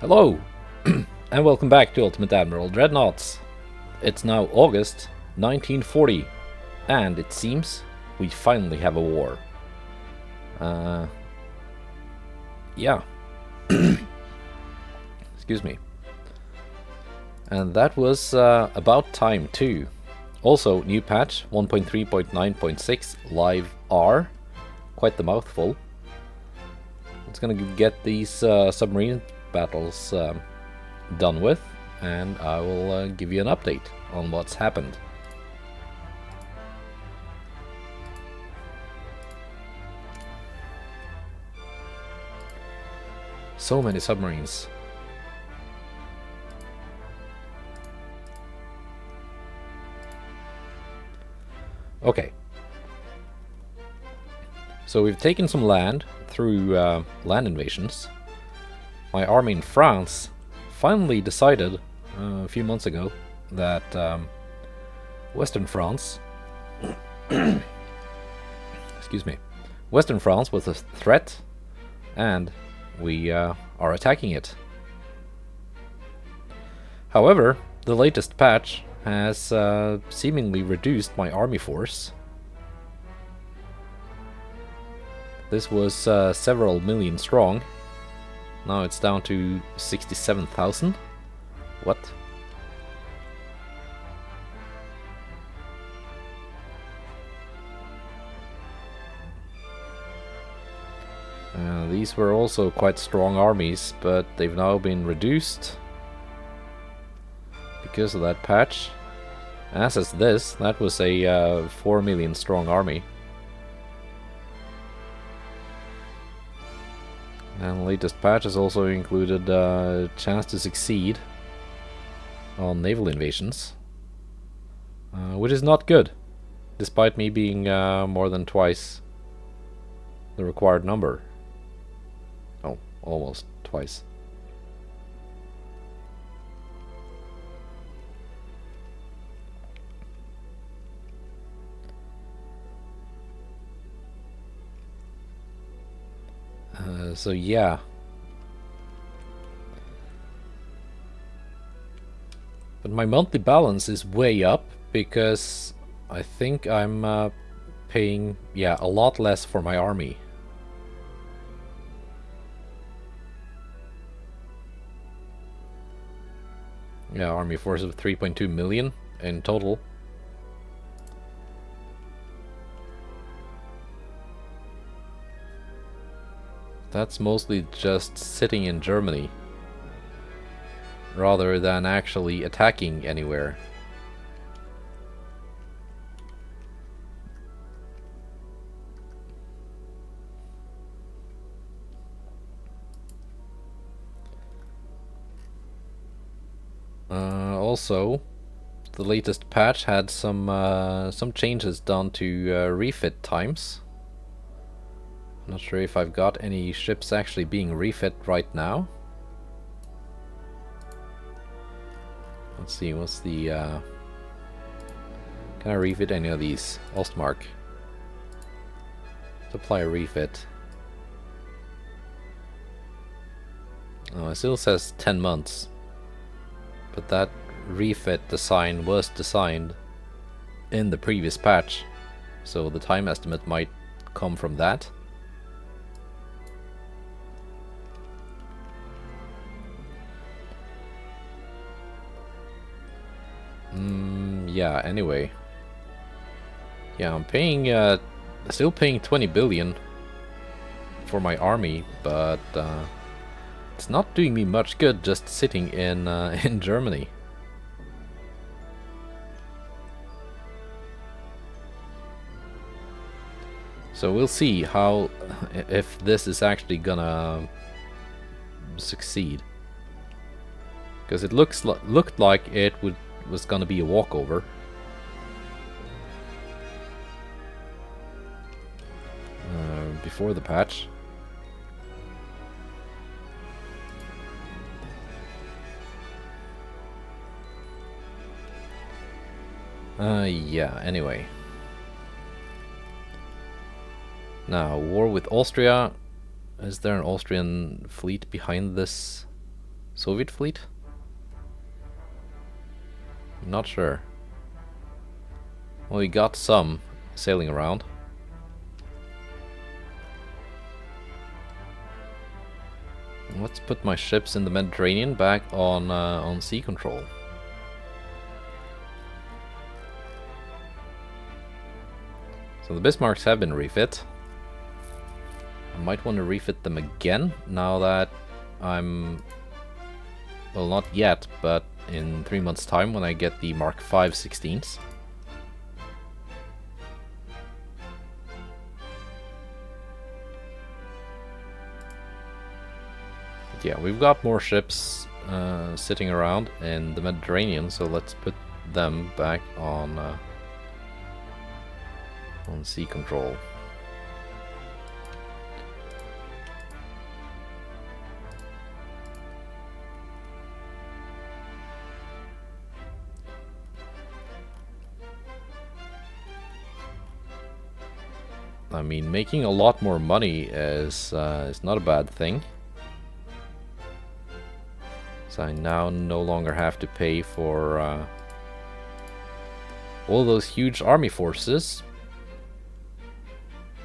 Hello, and welcome back to Ultimate Admiral Dreadnoughts. It's now August 1940, and it seems we finally have a war. Yeah. Excuse me. And that was about time too. Also, new patch 1.3.9.6 Live R. Quite the mouthful. It's gonna get these submarine battles done with, and I will give you an update on what's happened. So many submarines. Okay. So we've taken some land through land invasions. My army in France finally decided a few months ago that Western France excuse me, Western France was a threat, and we are attacking it. However, the latest patch has seemingly reduced my army force. This was several million strong. Now it's down to 67,000. What? These were also quite strong armies, but they've now been reduced because of that patch. As is this, that was a 4 million strong army. And the latest patch has also included a chance to succeed on naval invasions, which is not good, despite me being more than twice the required number. Oh, almost twice. So yeah. But my monthly balance is way up because I think I'm paying, yeah, a lot less for my army. Yeah, army force of 3.2 million in total. That's mostly just sitting in Germany, rather than actually attacking anywhere. Also, the latest patch had some changes done to refit times. Not sure if I've got any ships actually being refit right now. Let's see, what's the... Can I refit any of these? Ostmark. Supply refit. Oh, it still says 10 months. But that refit design was designed in the previous patch, so the time estimate might come from that. Yeah, anyway. Yeah, I'm paying, still paying 20 billion for my army, but it's not doing me much good just sitting in in Germany. So we'll see how, if this is actually gonna succeed, because it looked like it was gonna be a walkover. Before the patch. Yeah, anyway. Now, war with Austria. Is there an Austrian fleet behind this Soviet fleet? I'm not sure. Well, we got some sailing around. Let's put my ships in the Mediterranean back on sea control. So the Bismarcks have been refit. I might want to refit them again now that I'm... Well, not yet, but in 3 months' time when I get the Mark V 16s. But yeah, we've got more ships sitting around in the Mediterranean, so let's put them back on sea control. I mean, making a lot more money is not a bad thing. So I now no longer have to pay for all those huge army forces.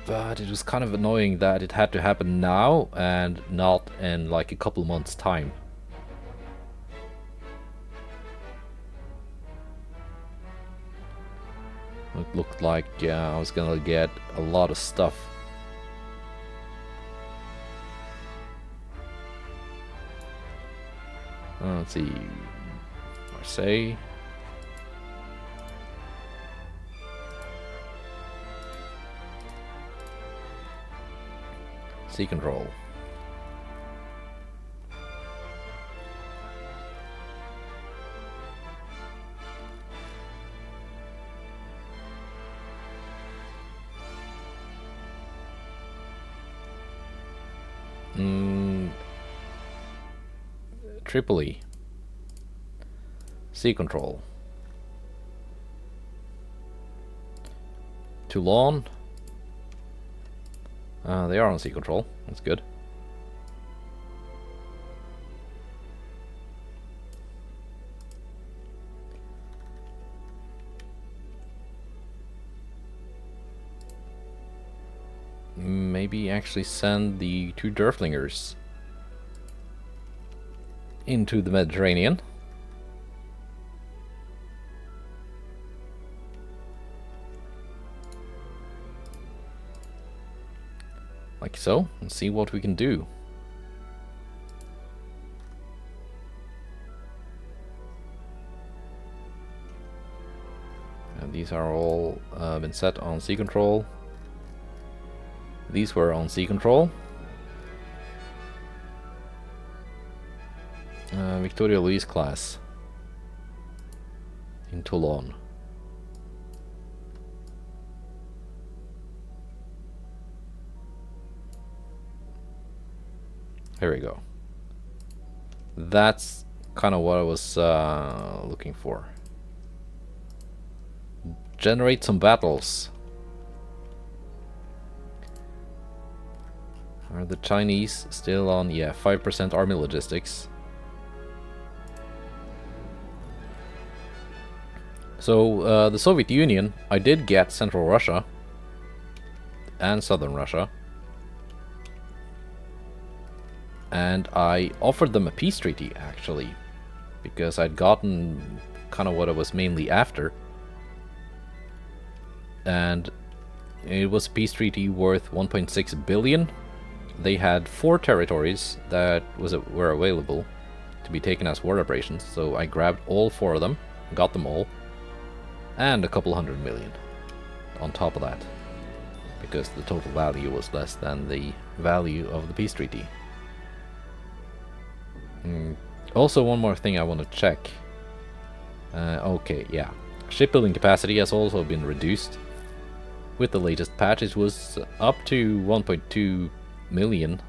But it was kind of annoying that it had to happen now and not in like a couple months' time. It looked like I was gonna get a lot of stuff. Let's see, Marseille. Sea control. Tripoli. Sea control. Toulon. They are on sea control. That's good. Maybe actually send the 2 Derflingers into the Mediterranean. Like so, and see what we can do. And these are all been set on sea control. These were on sea control. Victoria Louise class in Toulon. Here we go. That's kind of what I was looking for. Generate some battles. Are the Chinese still on? Yeah, 5% army logistics. So the Soviet Union, I did get Central Russia and Southern Russia. And I offered them a peace treaty, actually, because I'd gotten kind of what I was mainly after. And it was a peace treaty worth 1.6 billion. They had 4 territories that were available to be taken as war operations, so I grabbed all 4 of them, got them all, and a couple $100 million on top of that, because the total value was less than the value of the peace treaty. Also, one more thing I want to check. Okay, yeah. Shipbuilding capacity has also been reduced. With the latest patch, it was up to 1.2 million,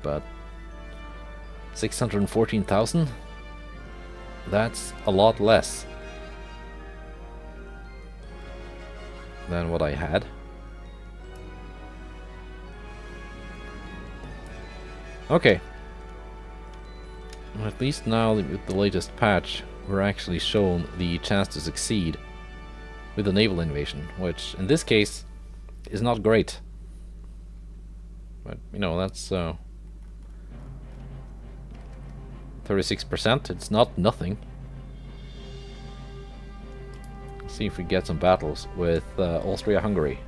but 614,000? That's a lot less than what I had. Okay. At least now with the latest patch, we're actually shown the chance to succeed with a naval invasion, which in this case is not great. But you know, that's 36%. It's not nothing. Let's see if we get some battles with Austria-Hungary.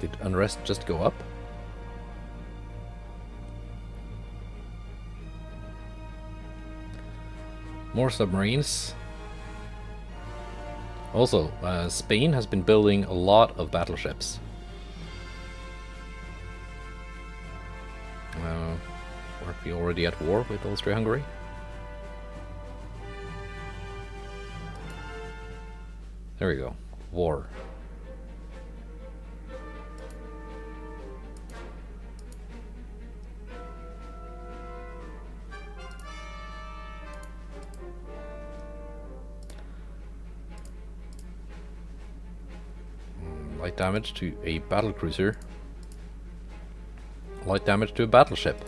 Did unrest just go up? More submarines. Also, Spain has been building a lot of battleships. Aren't we already at war with Austria-Hungary? There we go. War. Light damage to a battlecruiser. Light damage to a battleship.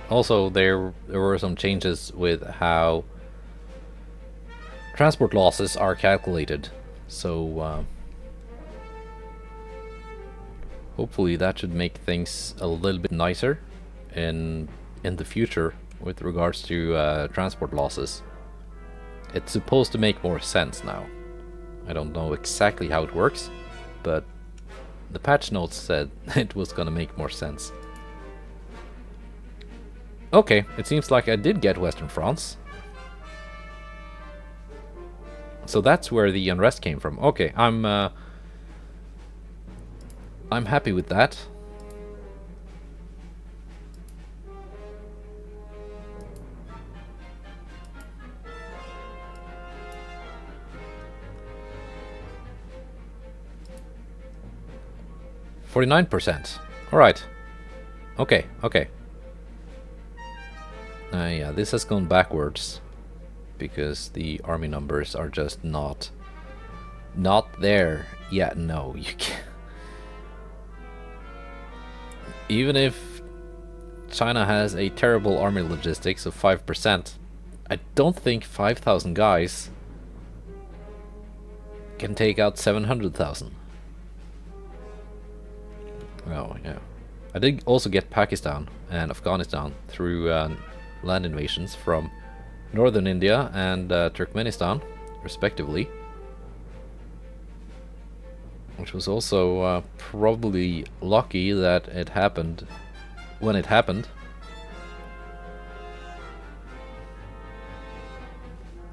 Also, there were some changes with how transport losses are calculated. So hopefully that should make things a little bit nicer in the future with regards to transport losses. It's supposed to make more sense now. I don't know exactly how it works, but the patch notes said it was gonna make more sense. Okay, it seems like I did get Western France. So that's where the unrest came from. Okay, I'm happy with that. %. Alright. Okay, okay. Yeah, this has gone backwards because the army numbers are just not there yet. No, you can't. Even if China has a terrible army logistics of 5%, I don't think 5,000 guys can take out 700,000. Oh, yeah. I did also get Pakistan and Afghanistan through land invasions from northern India and Turkmenistan, respectively. Which was also probably lucky that it happened when it happened.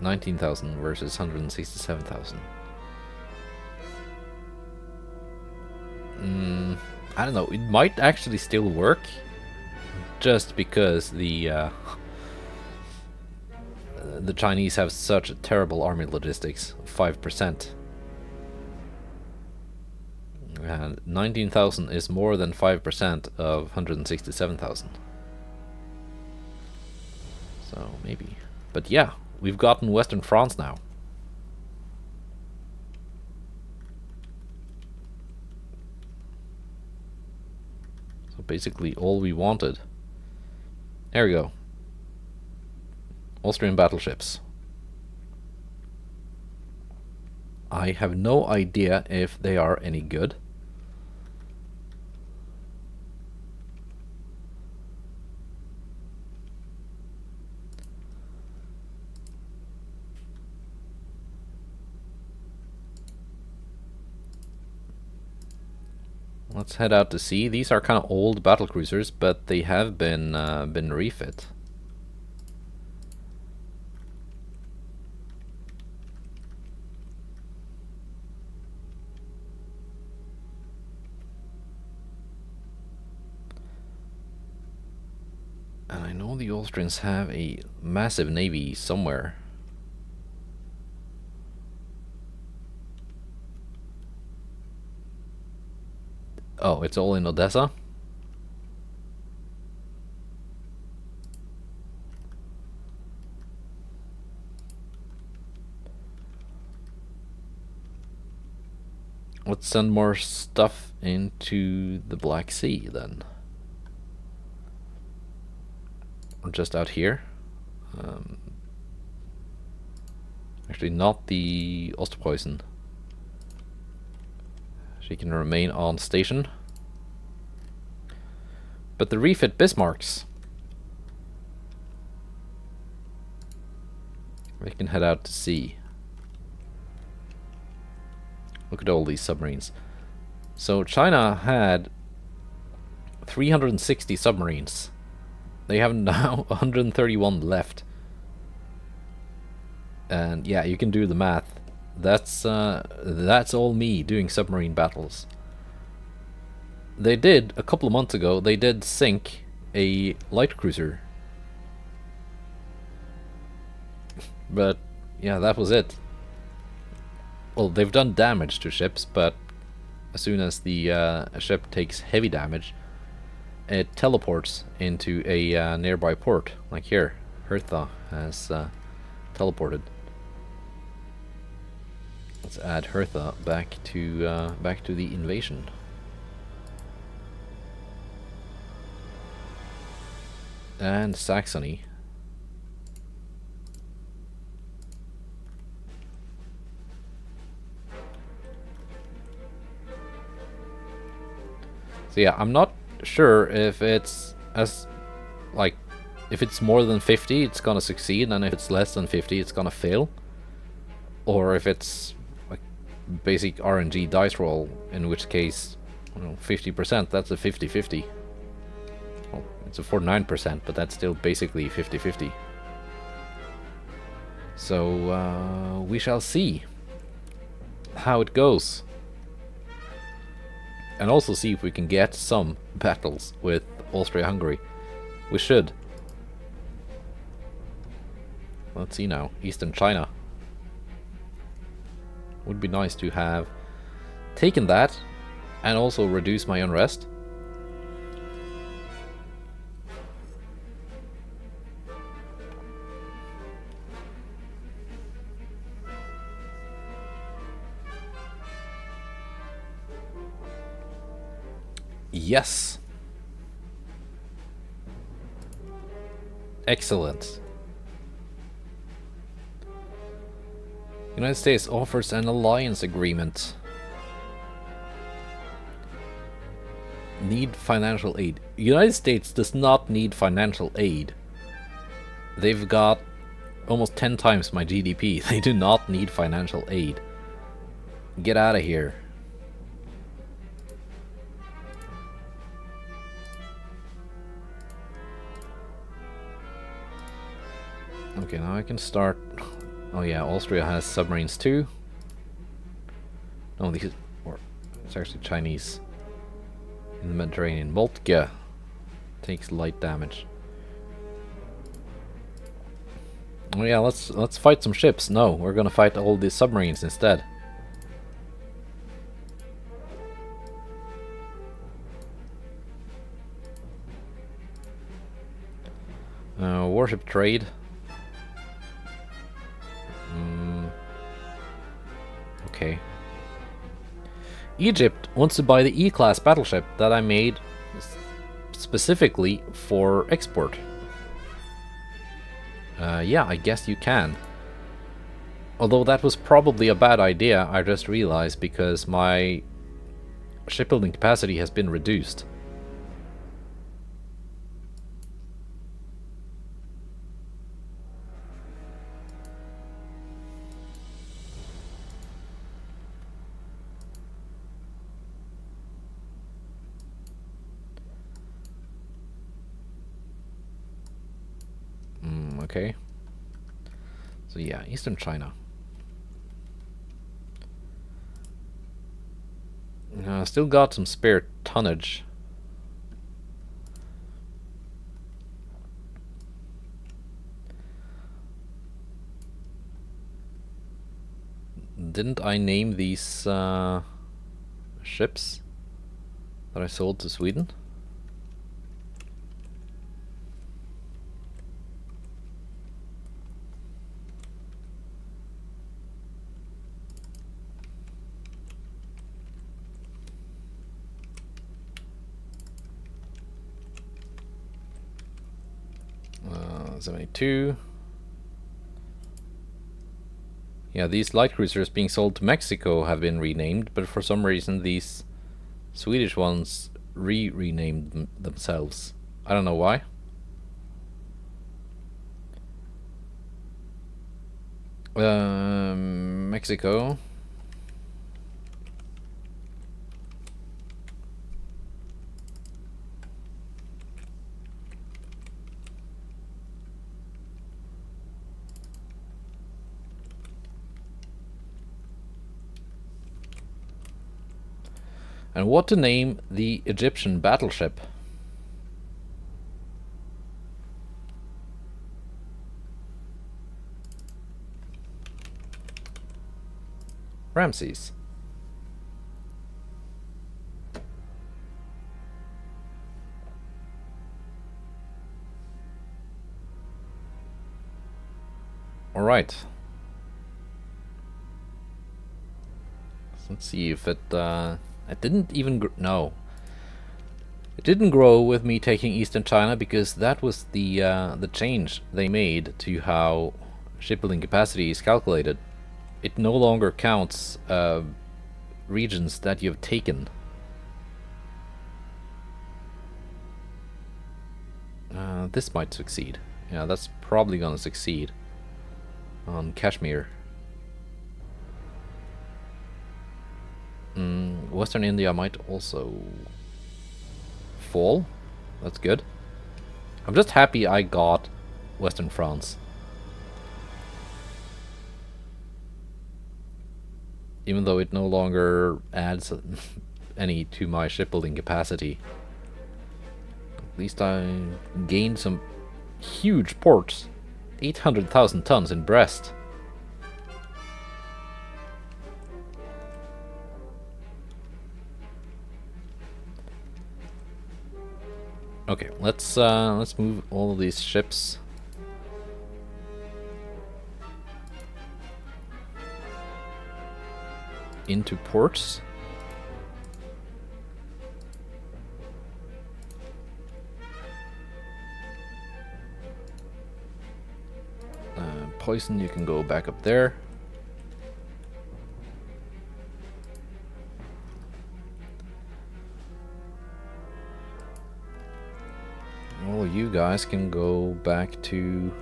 19,000 versus 167,000. I don't know, it might actually still work, just because the Chinese have such a terrible army logistics, 5%. And 19,000 is more than 5% of 167,000. So maybe. But yeah, we've gotten Western France now. So basically all we wanted. There we go. Austrian battleships. I have no idea if they are any good. Let's head out to sea. These are kind of old battle cruisers, but they have been refit. know the Austrians have a massive navy somewhere. Oh, it's all in Odessa? Let's send more stuff into the Black Sea then. Or just out here. Actually, not the Ostpreußen. She can remain on station. But the refit Bismarcks, they can head out to sea. Look at all these submarines. So China had 360 submarines. They have now 131 left. And yeah, you can do the math. That's all me doing submarine battles. They did, a couple of months ago, they did sink a light cruiser. But yeah, that was it. Well, they've done damage to ships, but as soon as the a ship takes heavy damage, it teleports into a nearby port. Like here, Hertha has teleported. Let's add Hertha back to the invasion. And Saxony. So yeah, I'm not sure if it's if it's more than 50 it's gonna succeed, and if it's less than 50 it's gonna fail. Or if it's like basic RNG dice roll, in which case, 50%, that's a 50-50. Well, it's a 49%, but that's still basically 50-50. So we shall see how it goes. And also see if we can get some battles with Austria-Hungary. We should. Let's see now. Eastern China. Would be nice to have taken that and also reduce my unrest. Yes. Excellent. United States offers an alliance agreement. Need financial aid. United States does not need financial aid. They've got almost 10 times my GDP. They do not need financial aid. Get out of here. Okay, now I can start. Oh yeah, Austria has submarines too. No, these, or it's actually Chinese. In the Mediterranean, Moltke takes light damage. Oh yeah, let's fight some ships. No, we're gonna fight all these submarines instead. Warship trade. Okay. Egypt wants to buy the E-class battleship that I made specifically for export. Yeah, I guess you can. Although that was probably a bad idea, I just realized, because my shipbuilding capacity has been reduced. Okay. So yeah, Eastern China. Still got some spare tonnage. Didn't I name these ships that I sold to Sweden? Uh, 72. Yeah, these light cruisers being sold to Mexico have been renamed, but for some reason these Swedish ones renamed themselves. I don't know why. Mexico. And what to name the Egyptian battleship? Ramses. All right. Let's see if it. It didn't even no. It didn't grow with me taking Eastern China because that was the change they made to how shipbuilding capacity is calculated. It no longer counts regions that you've taken. This might succeed. Yeah, that's probably gonna succeed on Kashmir. Western India might also fall. That's good. I'm just happy I got Western France. Even though it no longer adds any to my shipbuilding capacity. At least I gained some huge ports. 800,000 tons in Brest. Okay, let's move all of these ships into ports. Poison, you can go back up there. All of you guys can go back to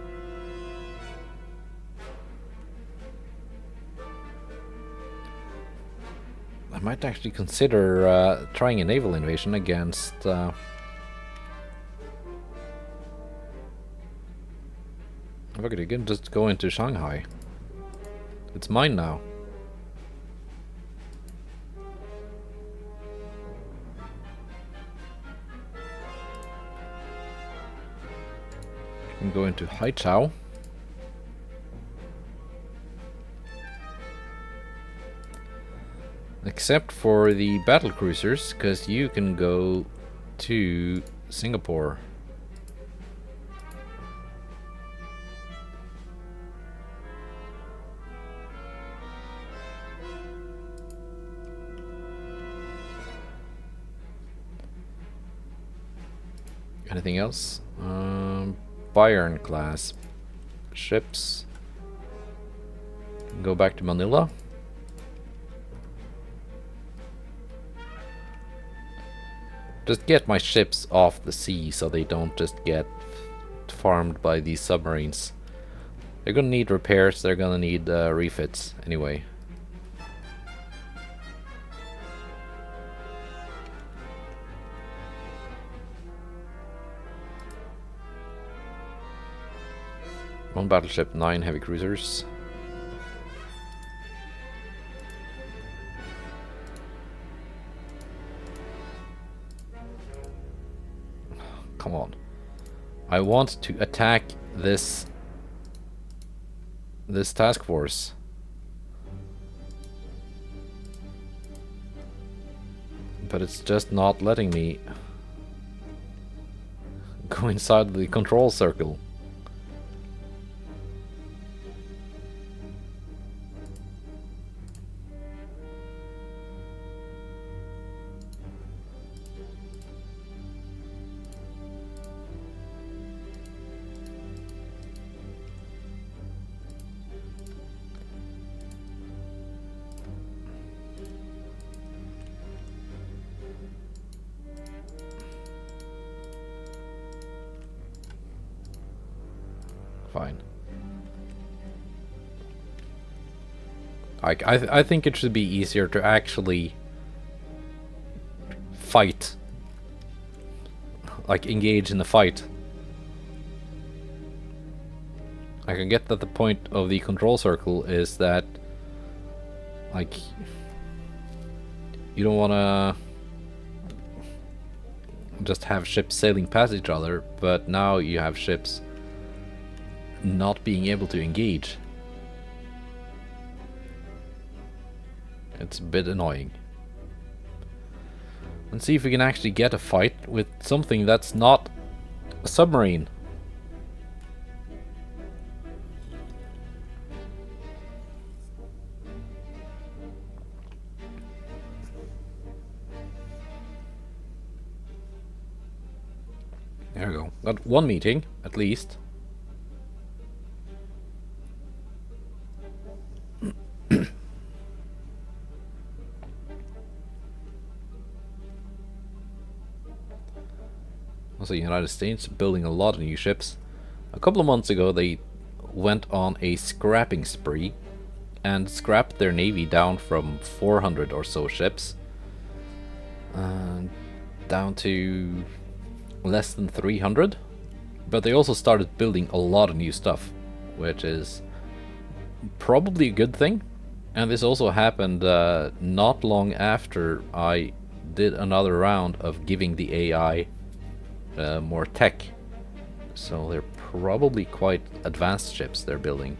I might actually consider trying a naval invasion against Look at it, you can just go into Shanghai. It's mine now. You can go into Haichao. Except for the battle cruisers, because you can go to Singapore. Anything else? Bayern class ships. Go back to Manila. Just get my ships off the sea so they don't just get farmed by these submarines. They're gonna need repairs, they're gonna need refits anyway. One battleship, 9 heavy cruisers. Come on. I want to attack this task force. But it's just not letting me go inside the control circle. Fine. I think it should be easier to actually fight. Like, engage in the fight. I can get that the point of the control circle is that, like, you don't wanna just have ships sailing past each other, but now you have ships not being able to engage. It's a bit annoying. Let's see if we can actually get a fight with something that's not a submarine. There we go. Got one meeting, at least. Also, the United States building a lot of new ships. A couple of months ago, they went on a scrapping spree and scrapped their navy down from 400 or so ships down to less than 300. But they also started building a lot of new stuff, which is probably a good thing. And this also happened not long after I did another round of giving the AI more tech. So they're probably quite advanced ships they're building.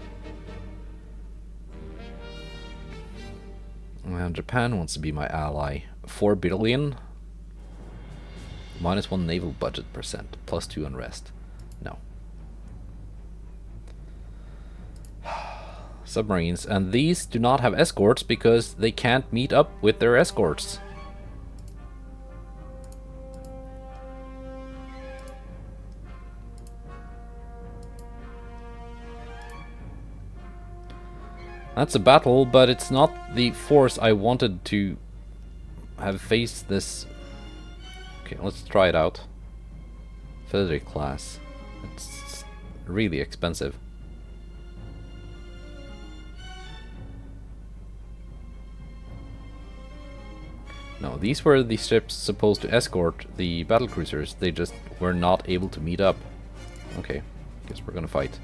And Japan wants to be my ally. 4 billion. -1 naval budget percent. +2 unrest. No. Submarines. And these do not have escorts because they can't meet up with their escorts. That's a battle, but it's not the force I wanted to have faced this. Okay, let's try it out. Frederick class. It's really expensive. No, these were the ships supposed to escort the battlecruisers. They just were not able to meet up. Okay, guess we're gonna fight.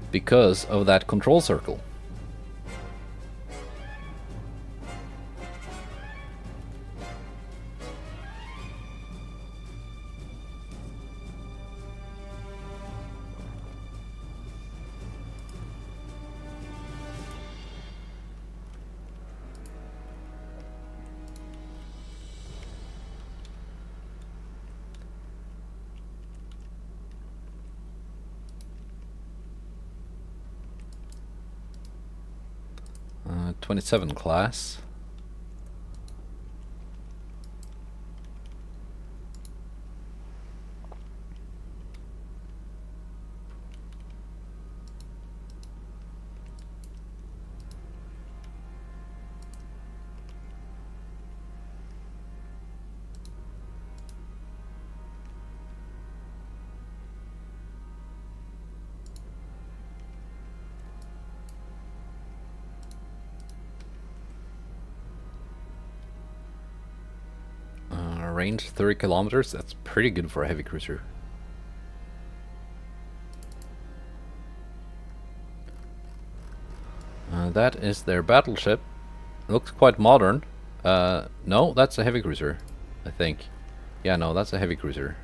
Because of that control circle. Uh, 27 class. Range 30 kilometers. That's pretty good for a heavy cruiser. That is their battleship. Looks quite modern. No, that's a heavy cruiser, I think. Yeah, no, that's a heavy cruiser.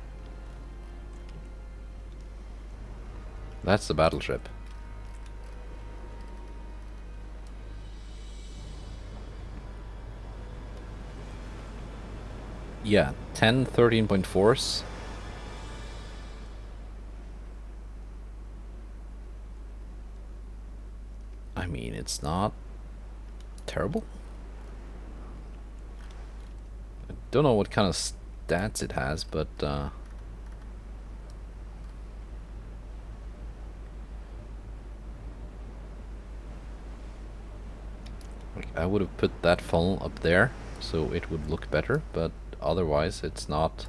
That's the battleship. Yeah, 10, 13.4s. I mean, it's not terrible. I don't know what kind of stats it has, but like, I would have put that funnel up there so it would look better, but otherwise it's not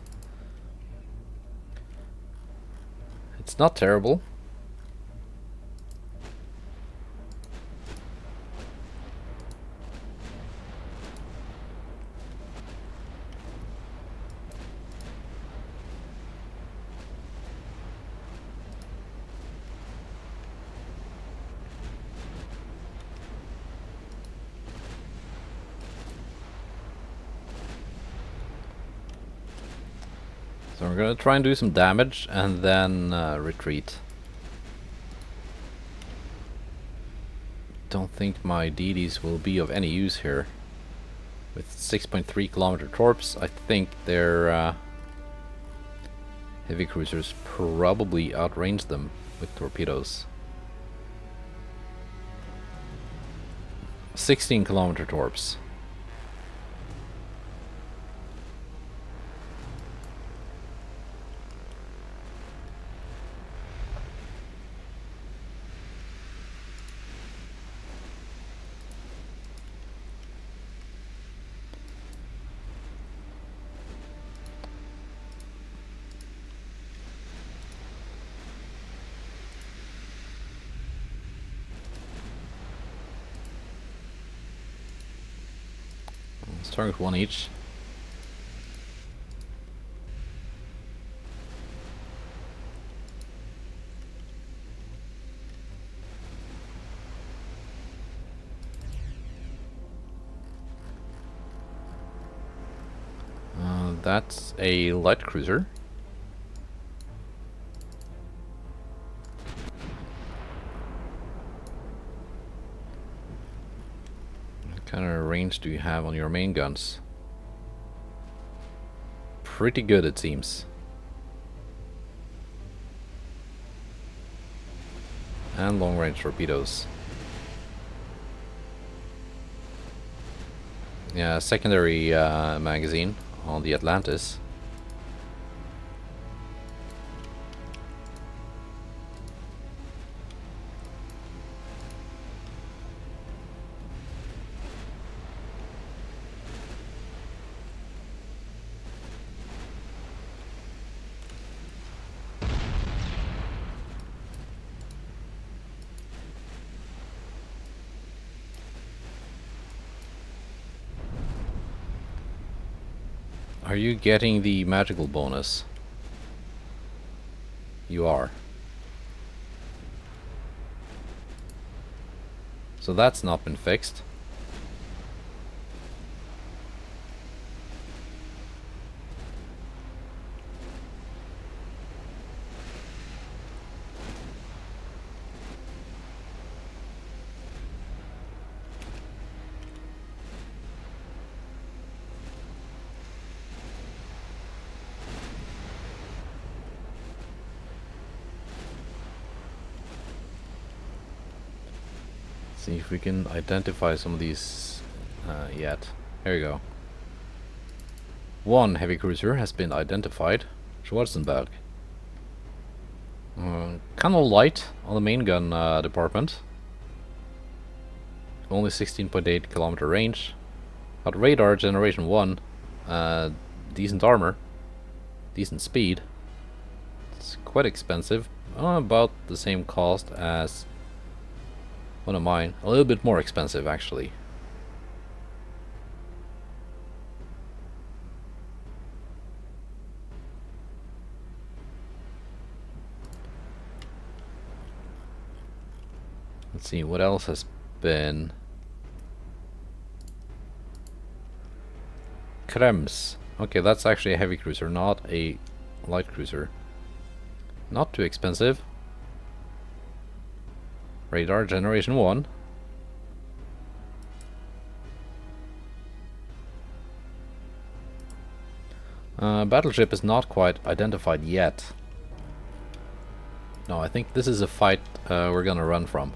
terrible. So we're gonna try and do some damage and then retreat. Don't think my DDs will be of any use here. With 6.3 kilometer torps, I think their heavy cruisers probably outrange them with torpedoes. 16 kilometer torps. Start with one each. That's a light cruiser. What kind of range do you have on your main guns? Pretty good, it seems. And long range torpedoes. Yeah, secondary magazine on the Atlantis. Are you getting the magical bonus? You are. So that's not been fixed. See if we can identify some of these yet. Here we go. One heavy cruiser has been identified. Schwarzenberg. Kind of light on the main gun department. Only 16.8 kilometer range. But radar generation 1. Decent armor. Decent speed. It's quite expensive. About the same cost as one of mine. A little bit more expensive, actually. Let's see, what else has been... Krems. Okay, that's actually a heavy cruiser, not a light cruiser. Not too expensive. Radar generation 1. Battleship is not quite identified yet. No, I think this is a fight we're gonna run from.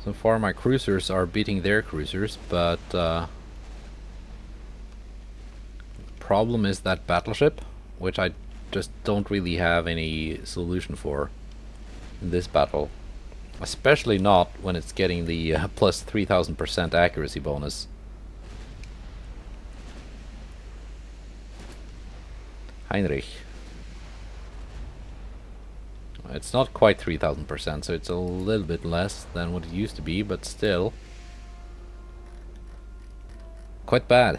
So far my cruisers are beating their cruisers, but problem is that battleship, which I just don't really have any solution for in this battle. Especially not when it's getting the plus 3000% accuracy bonus. Heinrich. It's not quite 3000%, so it's a little bit less than what it used to be, but still quite bad.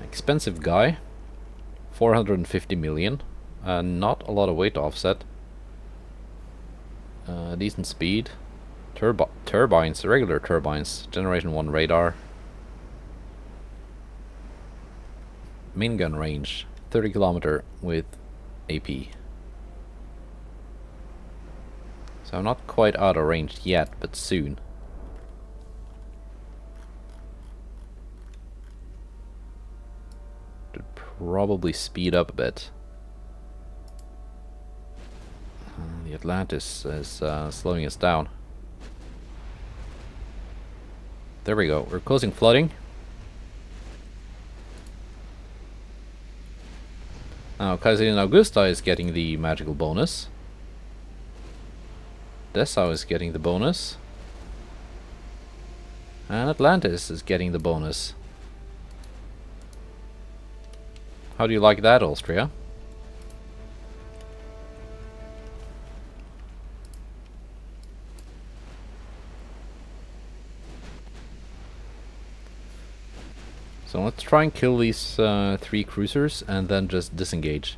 Expensive guy. 450 million. Not a lot of weight offset. Decent speed. Turbines, regular turbines. Generation 1 radar. Main gun range. 30 kilometer with AP. So I'm not quite out of range yet, but soon. Should probably speed up a bit. The Atlantis is slowing us down. There we go. We're closing flooding. Now Kaiserin Augusta is getting the magical bonus. Dessau is getting the bonus. And Atlantis is getting the bonus. How do you like that, Austria? So let's try and kill these 3 cruisers and then just disengage.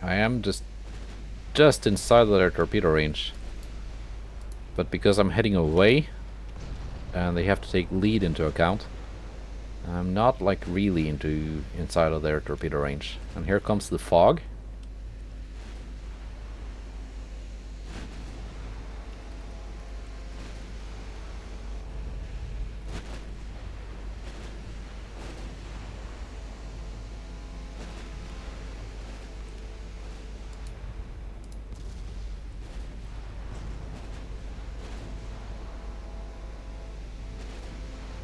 I am just inside of their torpedo range. But because I'm heading away, and they have to take lead into account, I'm not like really inside of their torpedo range. And here comes the fog.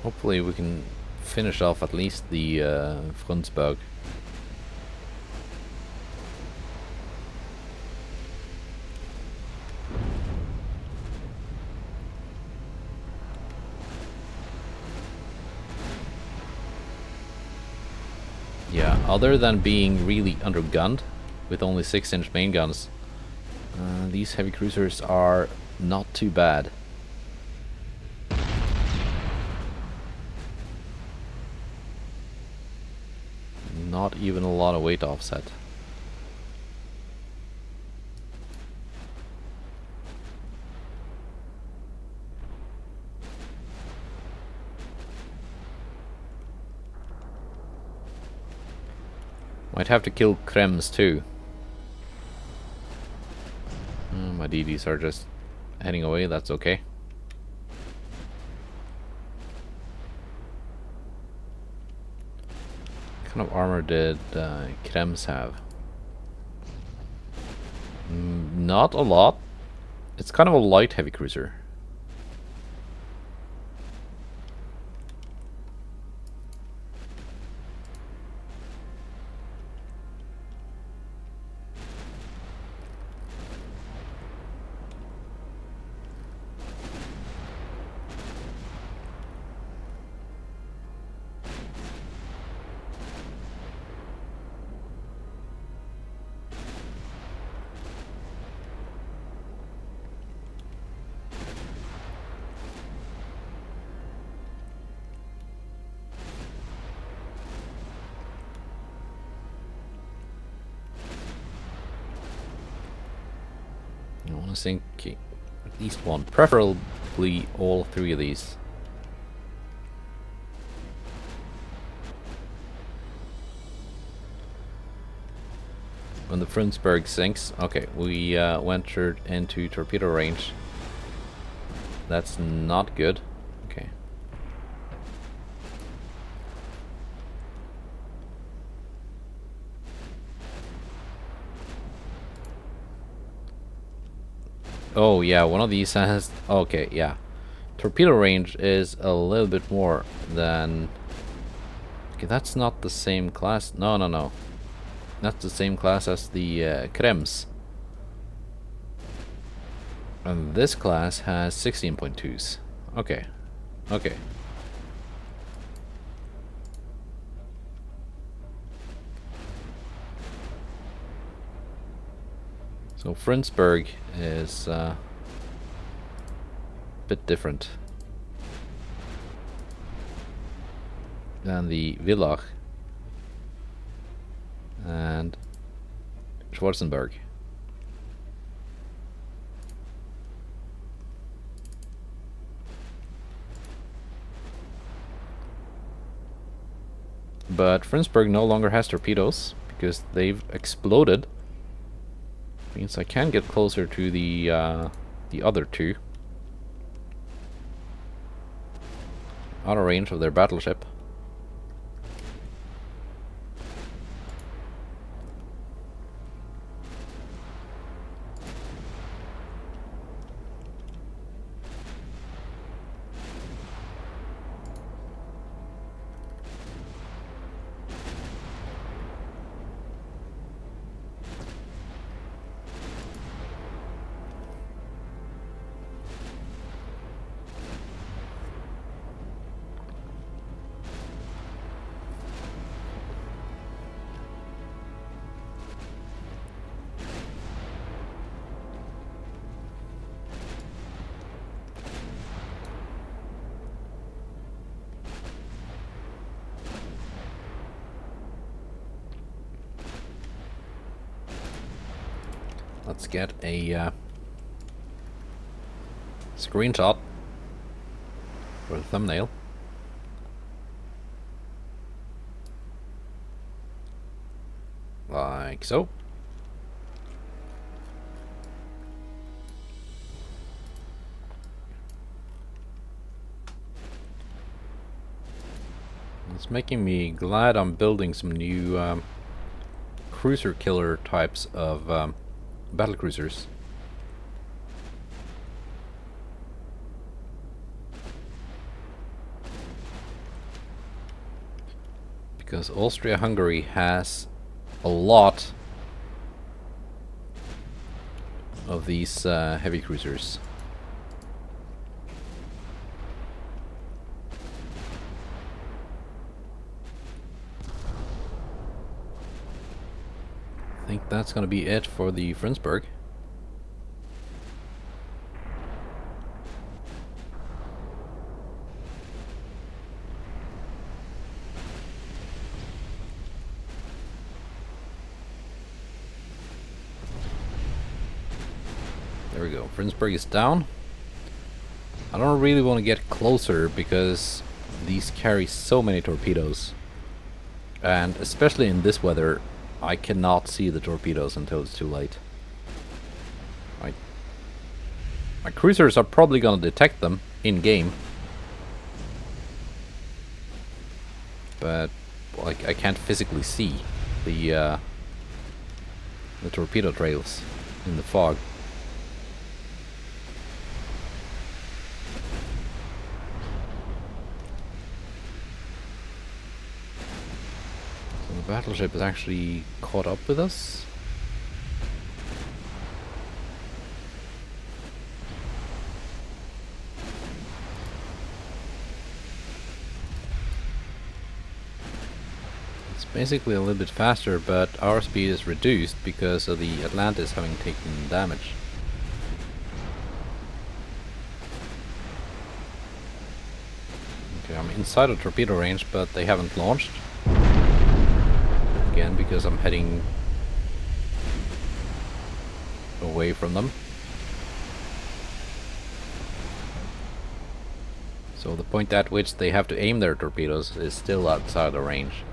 Hopefully we can finish off at least the Frundsberg. Yeah, other than being really undergunned with only 6-inch main guns, these heavy cruisers are not too bad. Not even a lot of weight offset. Might have to kill Krems too. My DDs are just heading away, that's okay. What kind of armor did Krems have? Not a lot. It's kind of a light heavy cruiser. want to sink at least one, preferably all three of these. When the Frundsberg sinks, okay, we ventured into torpedo range. That's not good. Okay. Oh yeah, one of these has... Okay, yeah. Torpedo range is a little bit more than... Okay, that's not the same class. No, no, no. That's the same class as the Krems. And this class has 16.2s. Okay. Okay. So Frundsberg is a bit different than the Villach and Schwarzenberg. But Frundsberg no longer has torpedoes because they've exploded. Means I can get closer to the other two. Out of range of their battleship. Let's get a screenshot for the thumbnail. Like so. It's making me glad I'm building some new cruiser killer types of battle cruisers. Because Austria-Hungary has a lot of these heavy cruisers. I think that's gonna be it for the Frundsberg. There we go. Frundsberg is down. I don't really want to get closer because these carry so many torpedoes. And especially in this weather, I cannot see the torpedoes until it's too late. My cruisers are probably gonna detect them in game, but like I can't physically see the torpedo trails in the fog. The battleship is actually caught up with us. It's basically a little bit faster, but our speed is reduced because of the Atlantis having taken damage. Okay, I'm inside of torpedo range, but they haven't launched. Again, because I'm heading away from them. So the point at which they have to aim their torpedoes is still outside the range.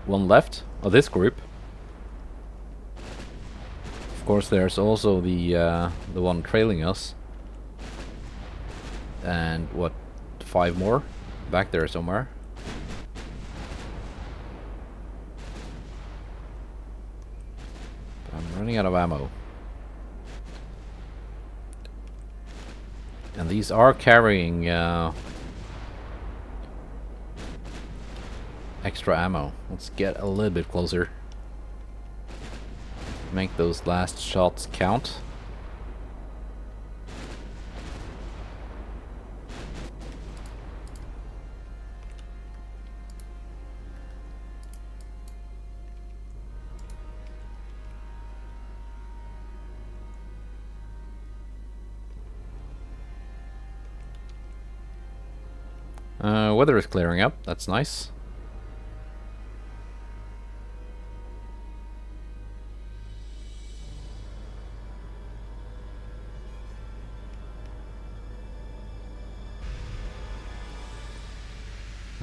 One left of this group. Of course, there's also the one trailing us, and what, 5 more back there somewhere. I'm running out of ammo, and these are carrying extra ammo. Let's get a little bit closer. Make those last shots count. Weather is clearing up. That's nice.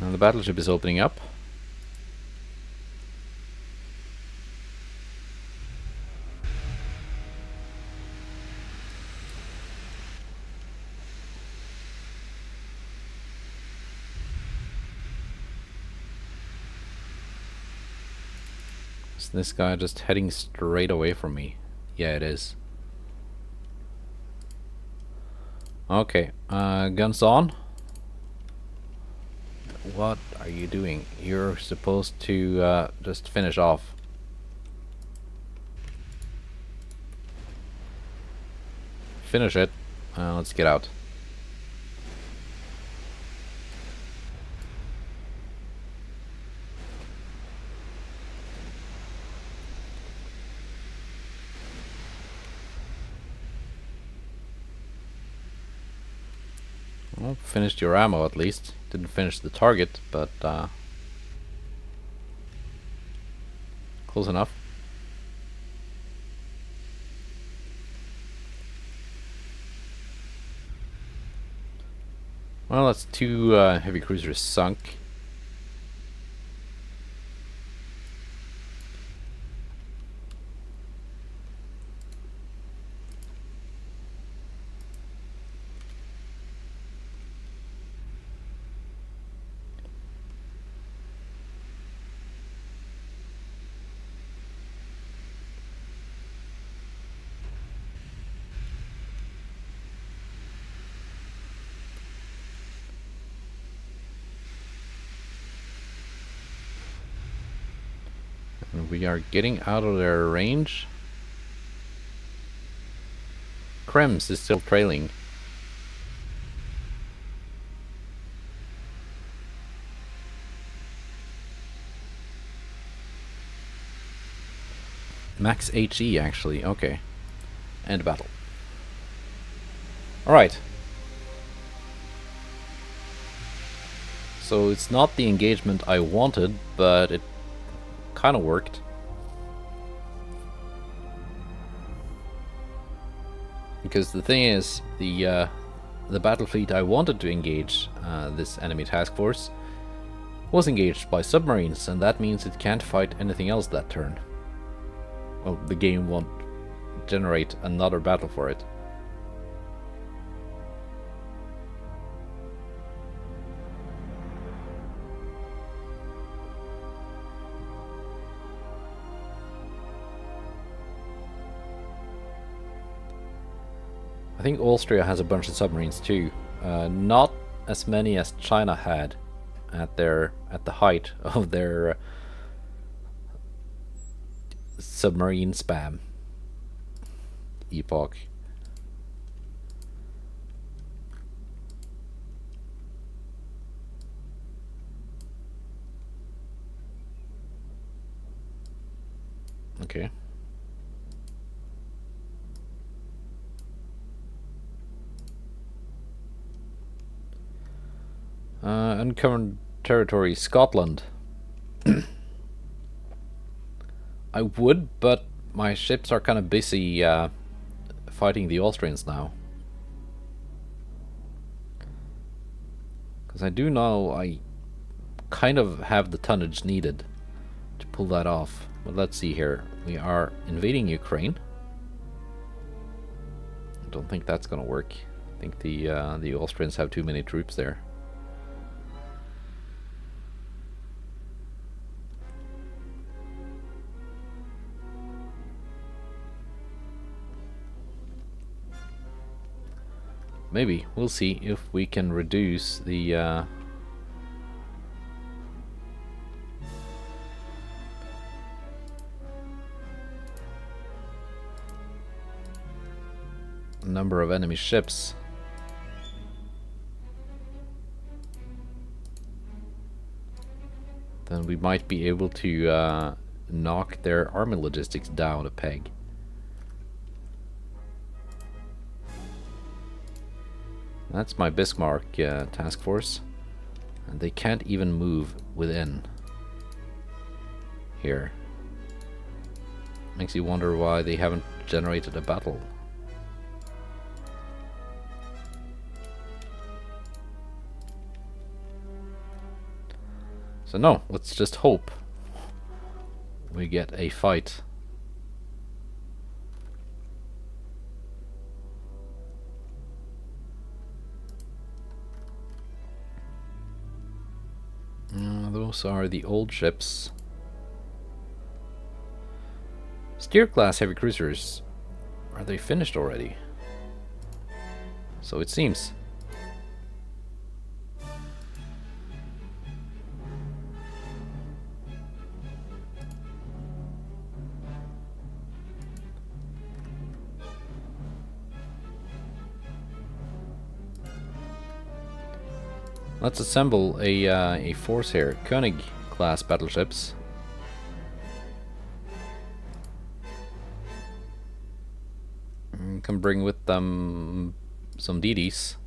And the battleship is opening up. Is this guy just heading straight away from me? Yeah, it is. Okay, guns on. What are you doing? You're supposed to just finish off. Finish it. Let's get out. Well, finished your ammo at least. Didn't finish the target, but close enough. Well, that's 2 heavy cruisers sunk. And we are getting out of their range. Krems is still trailing. Max HE actually, okay. End battle. Alright. So it's not the engagement I wanted, but it kind of worked. Because the thing is, the battle fleet I wanted to engage, this enemy task force, was engaged by submarines, and that means it can't fight anything else that turn. Well, the game won't generate another battle for it. I think Austria has a bunch of submarines too. Not as many as China had at the height of their submarine spam epoch. Okay. Uncovered territory, Scotland. I would, but my ships are kind of busy fighting the Austrians now. Because I do know I kind of have the tonnage needed to pull that off. But let's see here. We are invading Ukraine. I don't think that's gonna work. I think the Austrians have too many troops there. Maybe. We'll see if we can reduce the number of enemy ships. Then we might be able to knock their army logistics down a peg. That's my Bismarck task force. And they can't even move within here. Makes you wonder why they haven't generated a battle. So no, let's just hope we get a fight. Those are the old ships. Steer class heavy cruisers. Are they finished already? So it seems. Let's assemble a force here. König class battleships. Can bring with them some DDs.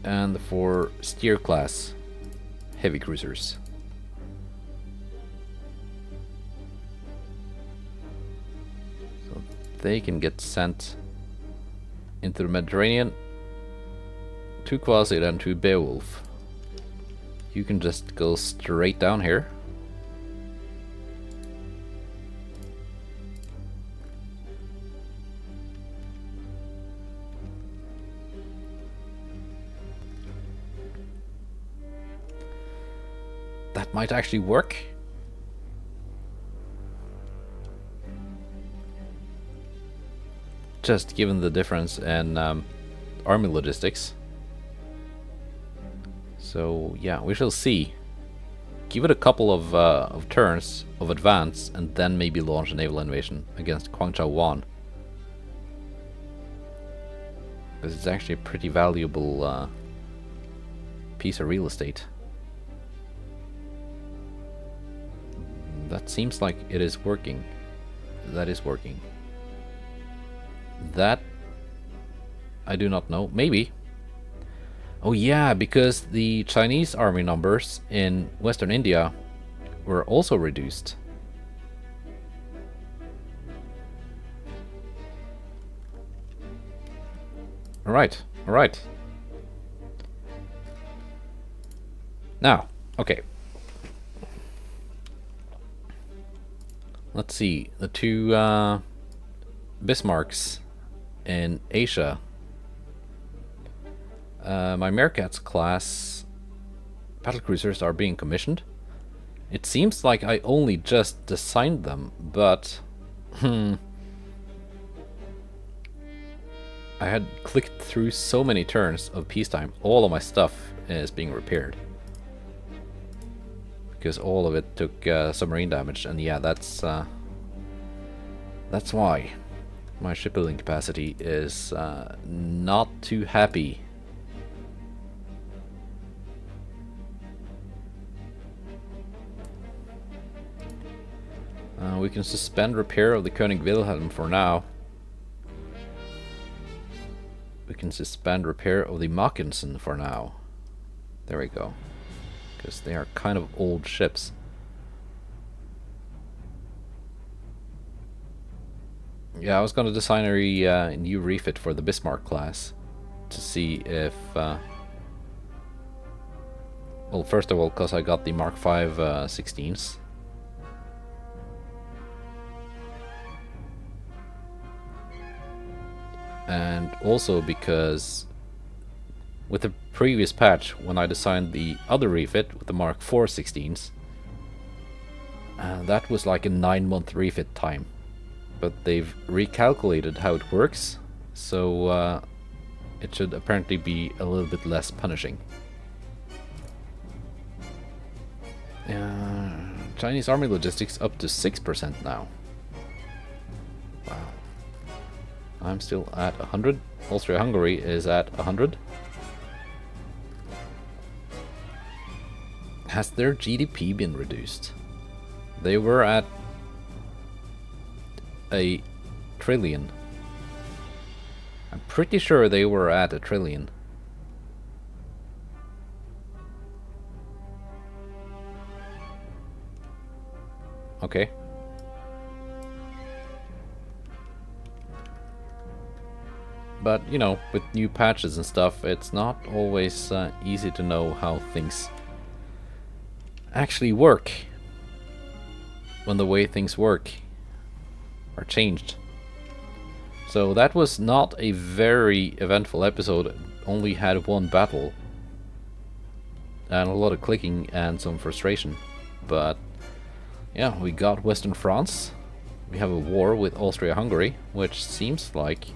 And the 4 Steer class heavy cruisers. So they can get sent into the Mediterranean. 2 Quasit and 2 Beowulf. You can just go straight down here. That might actually work. Just given the difference in army logistics. So yeah, we shall see. Give it a couple of turns of advance and then maybe launch a naval invasion against Guangzhou Wan. Because it's actually a pretty valuable piece of real estate. That seems like it is working. That is working. That I do not know. Maybe. Oh yeah, because the Chinese army numbers in Western India were also reduced. Alright, alright. Now, okay. Let's see. The 2 Bismarcks in Asia. My Meerkats class battlecruisers are being commissioned. It seems like I only just designed them, but I had clicked through so many turns of peacetime. All of my stuff is being repaired. because all of it took submarine damage, and yeah, that's why my shipbuilding capacity is not too happy. We can suspend repair of the König Wilhelm for now. We can suspend repair of the Mackensen for now. There we go. Because they are kind of old ships. Yeah, I was going to design a new refit for the Bismarck class to see if... well, first of all, because I got the Mark V 16s. And also because with the previous patch, when I designed the other refit with the Mark IV 16s, that was like a 9-month refit time. But they've recalculated how it works, so it should apparently be a little bit less punishing. Chinese army logistics up to 6% now. Wow. I'm still at 100. Austria-Hungary is at 100. Has their GDP been reduced? They were at a trillion. I'm pretty sure they were at a trillion. Okay. But, you know, with new patches and stuff, it's not always easy to know how things actually work when the way things work are changed. So that was not a very eventful episode. It only had one battle and a lot of clicking and some frustration. But yeah, we got Western France. We have a war with Austria-Hungary, which seems like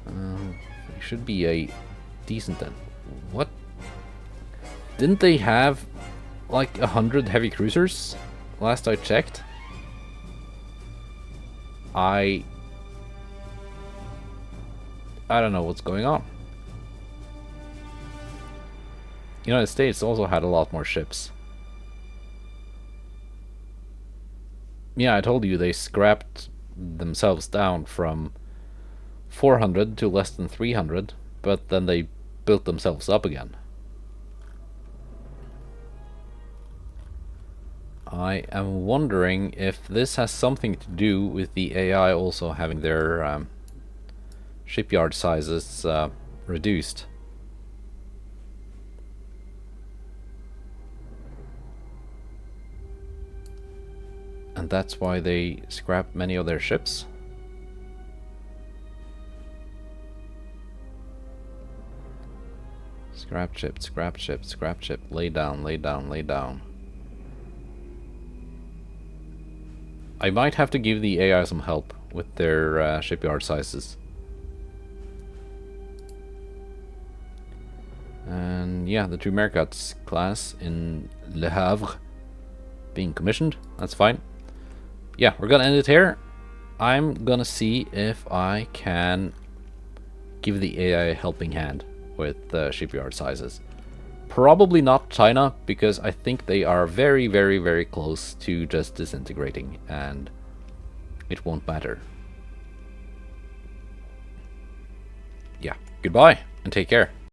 it should be a decent... What? Didn't they have like 100 heavy cruisers last I checked? I don't know what's going on. United States also had a lot more ships. Yeah, I told you they scrapped themselves down from 400 to less than 300, but then they built themselves up again. I am wondering if this has something to do with the AI also having their shipyard sizes reduced. And that's why they scrapped many of their ships. Scrap ship, scrap ship, scrap ship. Lay down, lay down, lay down. I might have to give the AI some help with their shipyard sizes. And yeah, the two Mercats class in Le Havre being commissioned. That's fine. Yeah, we're gonna end it here. I'm gonna see if I can give the AI a helping hand with shipyard sizes. Probably not China, because I think they are very, very, very close to just disintegrating, and it won't matter. Yeah, goodbye, and take care.